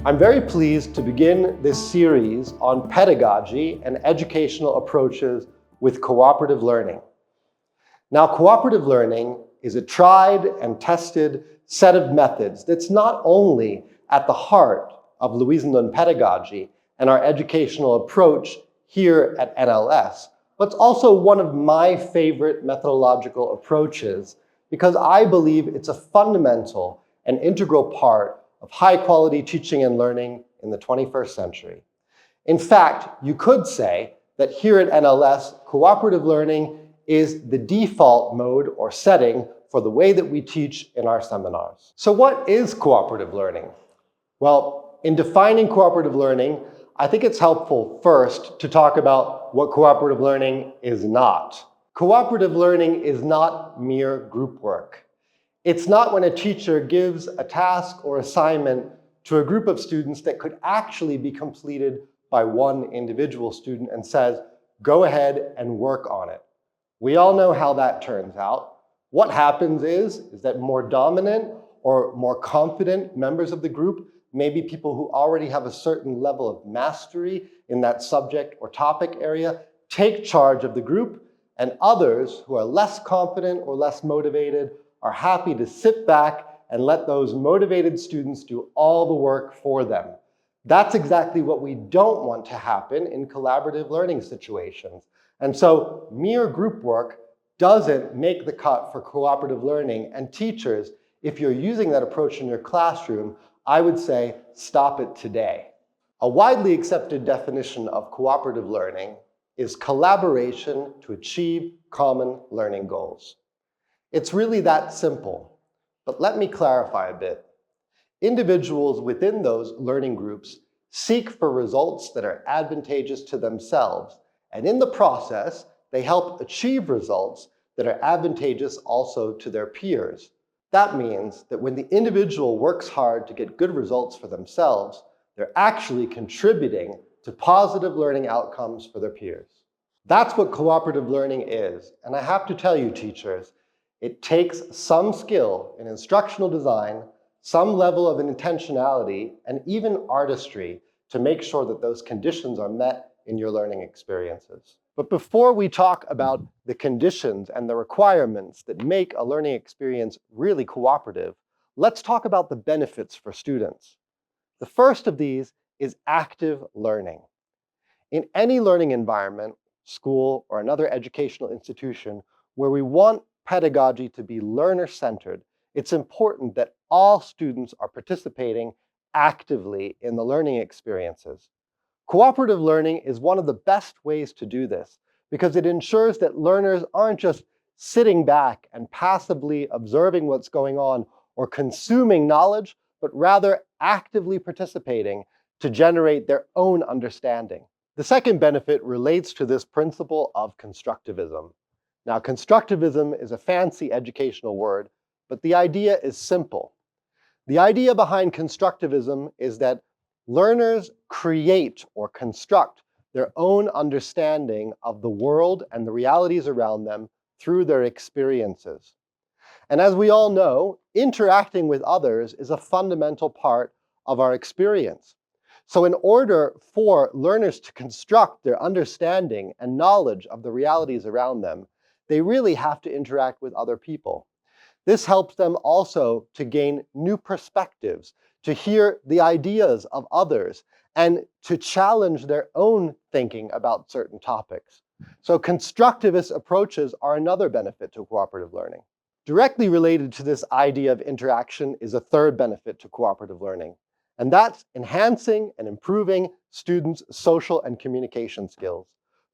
I'm very pleased to begin this series on pedagogy and educational approaches with cooperative learning. Now, cooperative learning is a tried and tested set of methods that's not only at the heart of Louisenlund pedagogy and our educational approach here at NLS, but it's also one of my favorite methodological approaches because I believe it's a fundamental and integral part of high-quality teaching and learning in the 21st century. In fact, you could say that here at NLS, cooperative learning is the default mode or setting for the way that we teach in our seminars. So what is cooperative learning? Well, in defining cooperative learning, I think it's helpful first to talk about what cooperative learning is not. Cooperative learning is not mere group work. It's not when a teacher gives a task or assignment to a group of students that could actually be completed by one individual student and says, go ahead and work on it. We all know how that turns out. What happens is that more dominant or more confident members of the group, maybe people who already have a certain level of mastery in that subject or topic area, take charge of the group, and others who are less confident or less motivated are happy to sit back and let those motivated students do all the work for them. That's exactly what we don't want to happen in collaborative learning situations. And so mere group work doesn't make the cut for cooperative learning. And teachers, if you're using that approach in your classroom, I would say stop it today. A widely accepted definition of cooperative learning is collaboration to achieve common learning goals. It's really that simple, but let me clarify a bit. Individuals within those learning groups seek for results that are advantageous to themselves, and in the process, they help achieve results that are advantageous also to their peers. That means that when the individual works hard to get good results for themselves, they're actually contributing to positive learning outcomes for their peers. That's what cooperative learning is, and I have to tell you, teachers, it takes some skill in instructional design, some level of intentionality, and even artistry to make sure that those conditions are met in your learning experiences. But before we talk about the conditions and the requirements that make a learning experience really cooperative, let's talk about the benefits for students. The first of these is active learning. In any learning environment, school or another educational institution, where we want pedagogy to be learner-centered, it's important that all students are participating actively in the learning experiences. Cooperative learning is one of the best ways to do this because it ensures that learners aren't just sitting back and passively observing what's going on or consuming knowledge, but rather actively participating to generate their own understanding. The second benefit relates to this principle of constructivism. Now, constructivism is a fancy educational word, but the idea is simple. The idea behind constructivism is that learners create or construct their own understanding of the world and the realities around them through their experiences. And as we all know, interacting with others is a fundamental part of our experience. So in order for learners to construct their understanding and knowledge of the realities around them, they really have to interact with other people. This helps them also to gain new perspectives, to hear the ideas of others, and to challenge their own thinking about certain topics. So constructivist approaches are another benefit to cooperative learning. Directly related to this idea of interaction is a third benefit to cooperative learning, and that's enhancing and improving students' social and communication skills.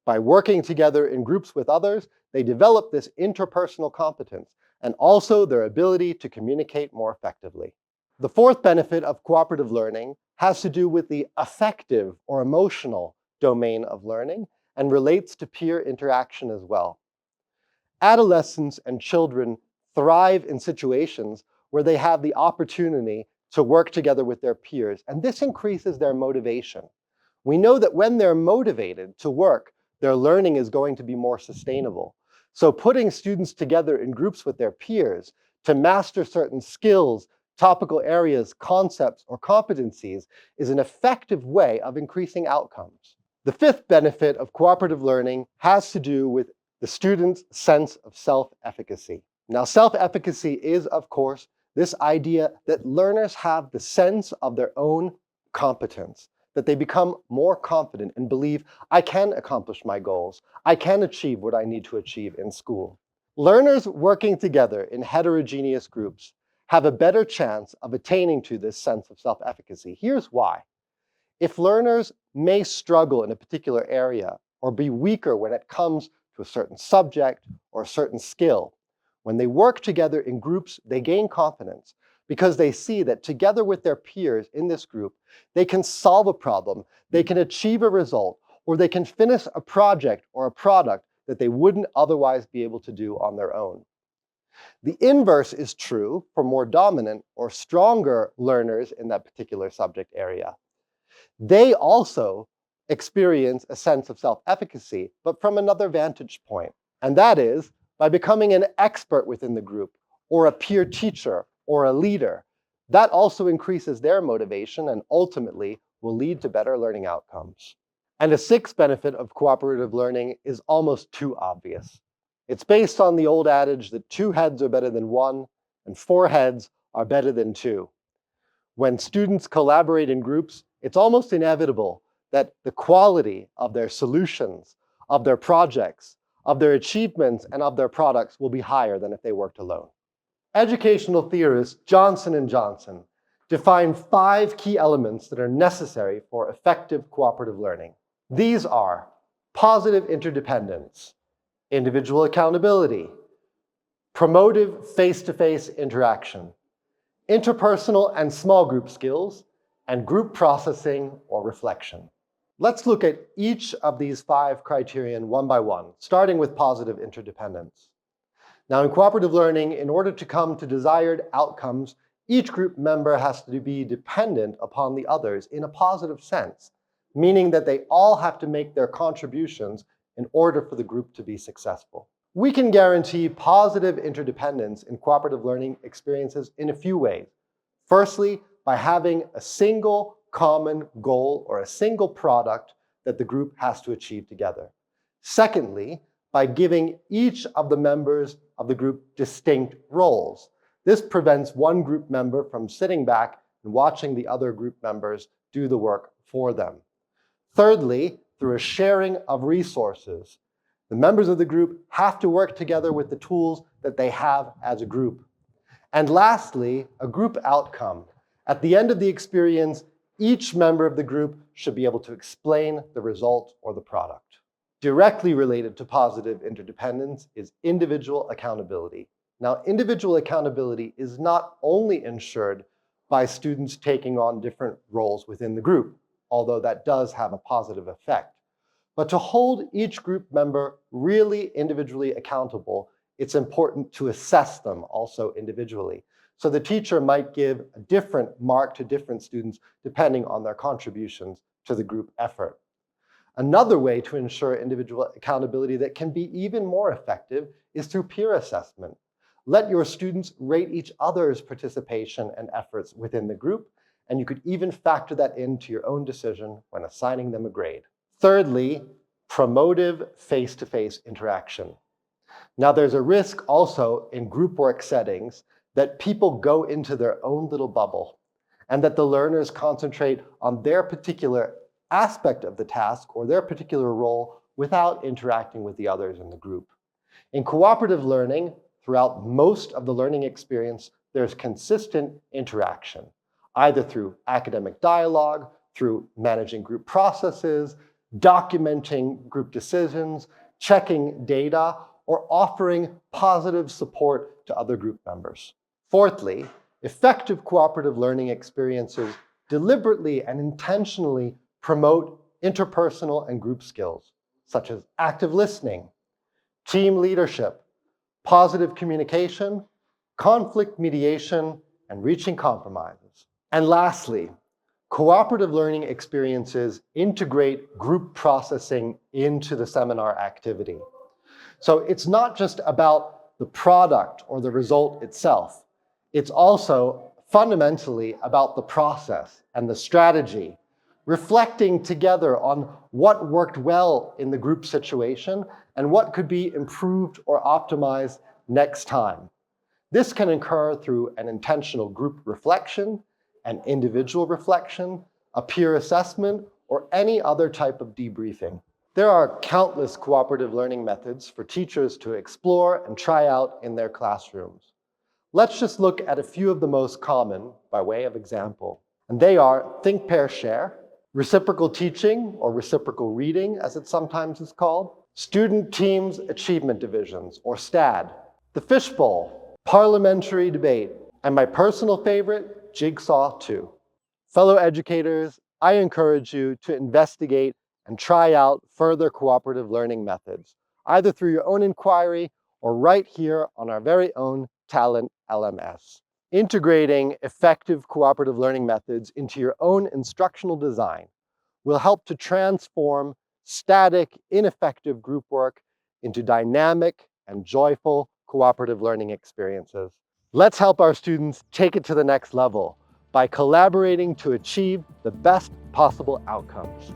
By working together in groups with others, they develop this interpersonal competence and also their ability to communicate more effectively. The fourth benefit of cooperative learning has to do with the affective or emotional domain of learning and relates to peer interaction as well. Adolescents and children thrive in situations where they have the opportunity to work together with their peers, and this increases their motivation. We know that when they're motivated to work, their learning is going to be more sustainable. So putting students together in groups with their peers to master certain skills, topical areas, concepts, or competencies is an effective way of increasing outcomes. The fifth benefit of cooperative learning has to do with the student's sense of self-efficacy. Now, self-efficacy is, of course, this idea that learners have the sense of their own competence, that they become more confident and believe, I can accomplish my goals, I can achieve what I need to achieve in school. Learners working together in heterogeneous groups have a better chance of attaining to this sense of self-efficacy. Here's why. If learners may struggle in a particular area or be weaker when it comes to a certain subject or a certain skill, when they work together in groups, they gain confidence because they see that together with their peers in this group, they can solve a problem, they can achieve a result, or they can finish a project or a product that they wouldn't otherwise be able to do on their own. The inverse is true for more dominant or stronger learners in that particular subject area. They also experience a sense of self-efficacy, but from another vantage point. And that is by becoming an expert within the group, or a peer teacher, or a leader. That also increases their motivation and ultimately will lead to better learning outcomes. And a sixth benefit of cooperative learning is almost too obvious. It's based on the old adage that 2 heads are better than 1, and 4 heads are better than 2. When students collaborate in groups, it's almost inevitable that the quality of their solutions, of their projects, of their achievements, and of their products will be higher than if they worked alone. Educational theorist Johnson and Johnson define 5 key elements that are necessary for effective cooperative learning. These are positive interdependence, individual accountability, promotive face-to-face interaction, interpersonal and small group skills, and group processing or reflection. Let's look at each of these 5 criterion one by one, starting with positive interdependence. Now, in cooperative learning, in order to come to desired outcomes, each group member has to be dependent upon the others in a positive sense, meaning that they all have to make their contributions in order for the group to be successful. We can guarantee positive interdependence in cooperative learning experiences in a few ways. Firstly, by having a single common goal or a single product that the group has to achieve together. Secondly, by giving each of the members of the group distinct roles. This prevents one group member from sitting back and watching the other group members do the work for them. Thirdly, through a sharing of resources. The members of the group have to work together with the tools that they have as a group. And lastly, a group outcome. At the end of the experience, each member of the group should be able to explain the result or the product. Directly related to positive interdependence is individual accountability. Now, individual accountability is not only ensured by students taking on different roles within the group, although that does have a positive effect. But to hold each group member really individually accountable, it's important to assess them also individually. So the teacher might give a different mark to different students depending on their contributions to the group effort. Another way to ensure individual accountability that can be even more effective is through peer assessment. Let your students rate each other's participation and efforts within the group, and you could even factor that into your own decision when assigning them a grade. Thirdly, promotive face-to-face interaction. Now, there's a risk also in group work settings that people go into their own little bubble and that the learners concentrate on their particular aspect of the task or their particular role without interacting with the others in the group. In cooperative learning, throughout most of the learning experience, there's consistent interaction, either through academic dialogue, through managing group processes, documenting group decisions, checking data, or offering positive support to other group members. Fourthly, effective cooperative learning experiences deliberately and intentionally promote interpersonal and group skills, such as active listening, team leadership, positive communication, conflict mediation, and reaching compromises. And lastly, cooperative learning experiences integrate group processing into the seminar activity. So it's not just about the product or the result itself. It's also fundamentally about the process and the strategy, reflecting together on what worked well in the group situation and what could be improved or optimized next time. This can occur through an intentional group reflection, an individual reflection, a peer assessment, or any other type of debriefing. There are countless cooperative learning methods for teachers to explore and try out in their classrooms. Let's just look at a few of the most common by way of example. And they are think, pair, share, reciprocal teaching, or reciprocal reading as it sometimes is called, student teams achievement divisions, or STAD, the Fishbowl, Parliamentary Debate, and my personal favorite, Jigsaw 2. Fellow educators, I encourage you to investigate and try out further cooperative learning methods, either through your own inquiry or right here on our very own Talent LMS. Integrating effective cooperative learning methods into your own instructional design will help to transform static, ineffective group work into dynamic and joyful cooperative learning experiences. Let's help our students take it to the next level by collaborating to achieve the best possible outcomes.